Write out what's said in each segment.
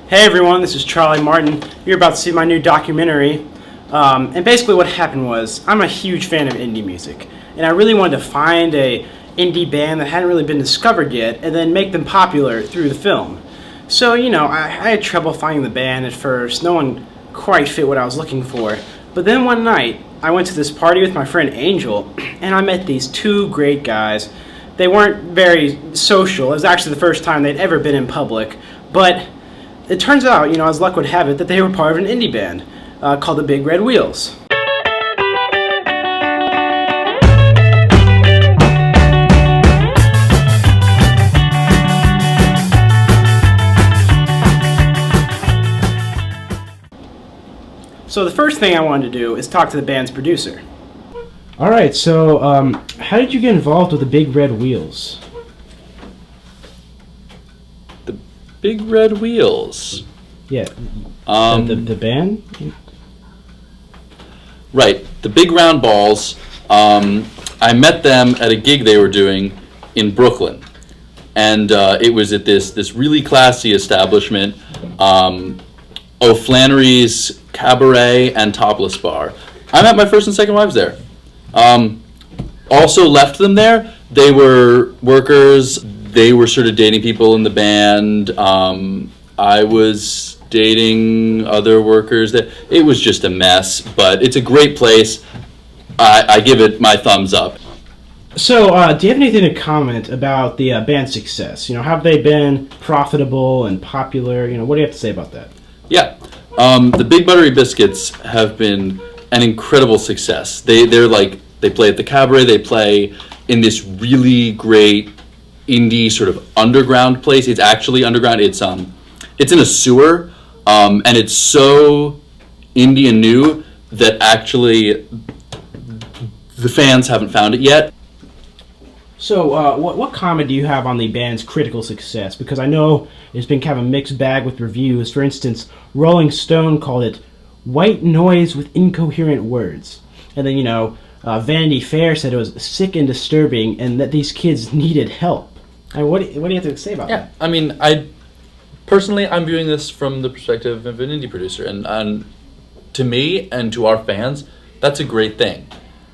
Hey everyone, this is Charlie Martin. You're about to see my new documentary. And basically what happened was, I'm a huge fan of indie music. And I really wanted to find a indie band that hadn't really been discovered yet and then make them popular through the film. So, I had trouble finding the band at first. No one quite fit what I was looking for. But then one night, I went to this party with my friend Angel, and I met these two great guys. They weren't very social. It was actually the first time they'd ever been in public. But it turns out, as luck would have it, that they were part of an indie band called the Big Red Wheels. So the first thing I wanted to do is talk to the band's producer. Alright, so how did you get involved with the Big Red Wheels? The Big Red Wheels? Yeah. The band? Right. The Big Round Balls. I met them at a gig they were doing in Brooklyn. And it was at this really classy establishment, O'Flannery's Cabaret and Topless Bar. I met my first and second wives there. Also left them there. They were workers. They were sort of dating people in the band. I was dating other workers. It was just a mess, but it's a great place. I give it my thumbs up. So, do you have anything to comment about the band's success? Have they been profitable and popular? What do you have to say about that? Yeah. The Big Buttery Biscuits have been an incredible success. They play at the Cabaret. They play in this really great indie sort of underground place. It's actually underground. It's in a sewer, and it's so indie and new that actually the fans haven't found it yet. So, what comment do you have on the band's critical success? Because I know it's been kind of a mixed bag with reviews. For instance, Rolling Stone called it white noise with incoherent words. And then, Vanity Fair said it was sick and disturbing and that these kids needed help. What do you have to say about that? I mean, I'm viewing this from the perspective of an indie producer. And to me and to our fans, that's a great thing.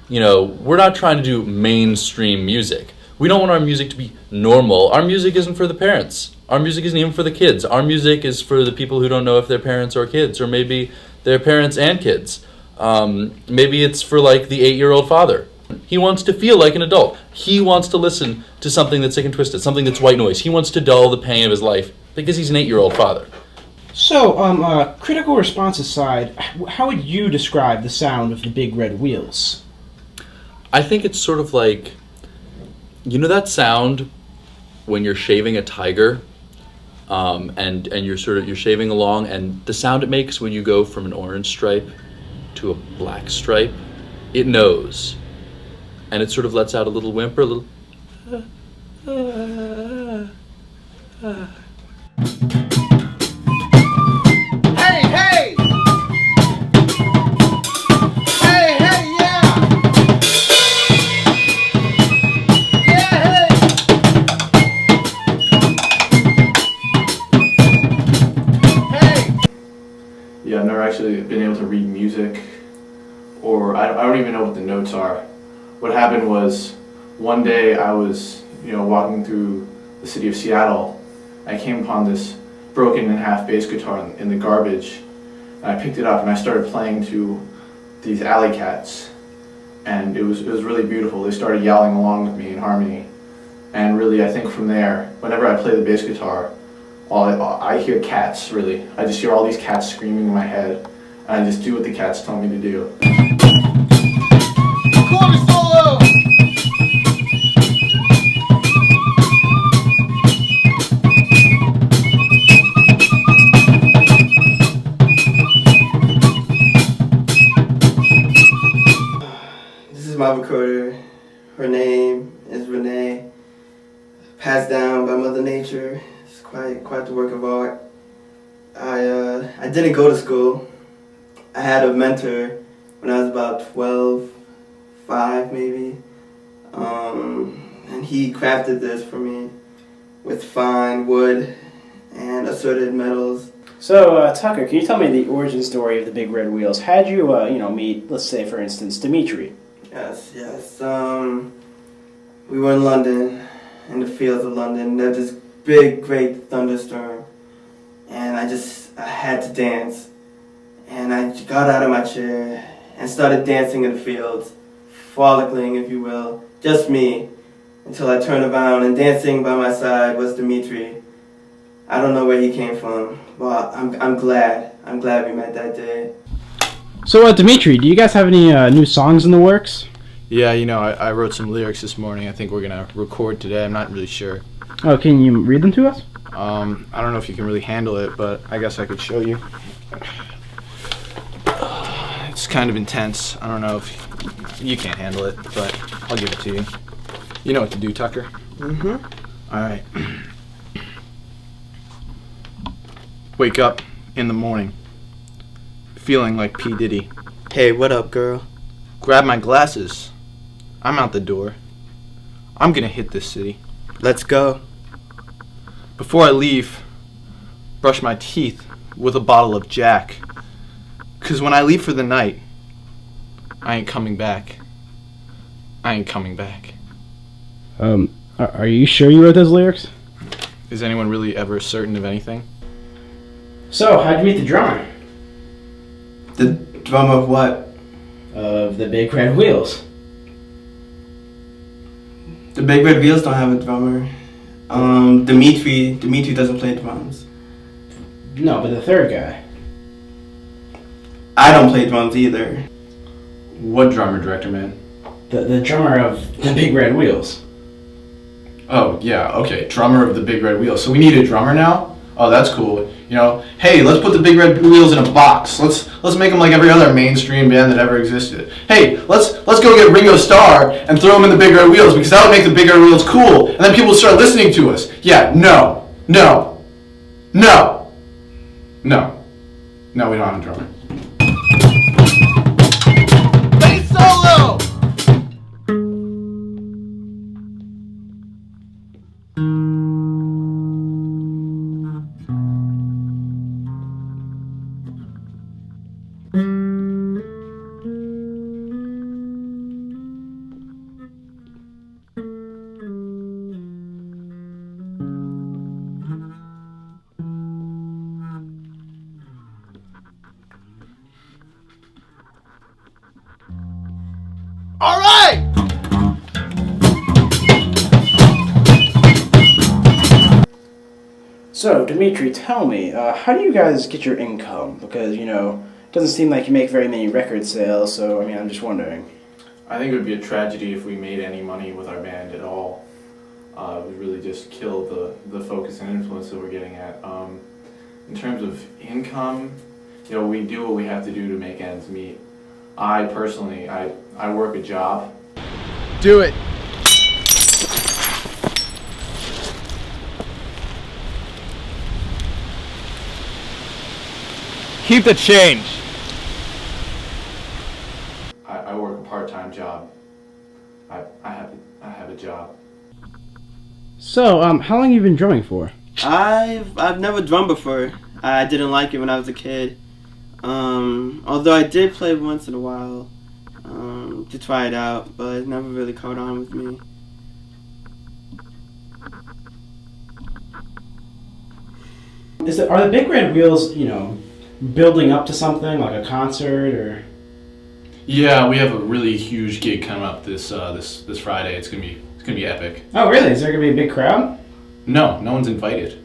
We're not trying to do mainstream music. We don't want our music to be normal. Our music isn't for the parents. Our music isn't even for the kids. Our music is for the people who don't know if they're parents or kids, or maybe they're parents and kids. Maybe it's for the 8-year-old father. He wants to feel like an adult. He wants to listen to something that's sick and twisted, something that's white noise. He wants to dull the pain of his life because he's an 8-year-old father. So, critical response aside, how would you describe the sound of the Big Red Wheels? I think it's sort of like, that sound when you're shaving a tiger, and you're shaving along, and the sound it makes when you go from an orange stripe to a black stripe, it knows, and it sort of lets out a little whimper, a little. Hey, hey! Hey, hey, yeah! Yeah, hey! Hey! Yeah, I've never actually been able to read music, or I don't even know what the notes are. What happened was, one day I was, walking through the city of Seattle. I came upon this broken in half bass guitar in the garbage, and I picked it up and I started playing to these alley cats, and it was really beautiful. They started yelling along with me in harmony, and really I think from there, whenever I play the bass guitar, I hear cats, really. I just hear all these cats screaming in my head, and I just do what the cats tell me to do. Corner solo! This is my recorder. Her name is Renee. Passed down by Mother Nature. It's quite the work of art. I didn't go to school. I had a mentor when I was about 12, 5 maybe. And he crafted this for me with fine wood and assorted metals. So, Tucker, can you tell me the origin story of the Big Red Wheels? How'd you, meet, let's say, for instance, Dimitri? Yes. We were in London, in the fields of London. There was this big, great thunderstorm, and I had to dance. And I got out of my chair and started dancing in the fields, frolicking, if you will, just me, until I turned around and dancing by my side was Dimitri. I don't know where he came from, but I'm glad. I'm glad we met that day. So, Dimitri, do you guys have any new songs in the works? Yeah, I wrote some lyrics this morning. I think we're gonna record today. I'm not really sure. Oh, can you read them to us? I don't know if you can really handle it, but I guess I could show you. It's kind of intense. I don't know if you can't handle it, but I'll give it to you. You know what to do, Tucker. Mm-hmm. All right. Wake up in the morning, feeling like P. Diddy. Hey, what up, girl? Grab my glasses. I'm out the door. I'm gonna hit this city. Let's go. Before I leave, brush my teeth with a bottle of Jack. 'Cause when I leave for the night, I ain't coming back. I ain't coming back. Are you sure you wrote those lyrics? Is anyone really ever certain of anything? So, how'd you meet the drummer? The drummer of what? Of the Big Red Wheels. The Big Red Wheels don't have a drummer. Dimitri doesn't play drums. No, but the third guy. I don't play drums either. What drummer, director man? The drummer of the Big Red Wheels. Oh, yeah, okay, drummer of the Big Red Wheels. So we need a drummer now? Oh, that's cool. Hey, let's put the Big Red Wheels in a box. Let's make them like every other mainstream band that ever existed. Hey, let's go get Ringo Starr and throw him in the Big Red Wheels because that would make the Big Red Wheels cool, and then people will start listening to us. Yeah, no, we don't have a drummer. Bass solo! All right! So, Dimitri, tell me, how do you guys get your income? Because, it doesn't seem like you make very many record sales, so, I'm just wondering. I think it would be a tragedy if we made any money with our band at all. It would really just kill the focus and influence that we're getting at. In terms of income, we do what we have to do to make ends meet. I personally, I work a job. Do it. Keep the change. I work a part-time job. I have a job. So, how long have you been drumming for? I've never drummed before. I didn't like it when I was a kid. Although I did play once in a while to try it out, but it never really caught on with me. Are the Big Red Wheels, building up to something like a concert or? Yeah, we have a really huge gig coming up this Friday. It's gonna be epic. Oh, really? Is there gonna be a big crowd? No one's invited.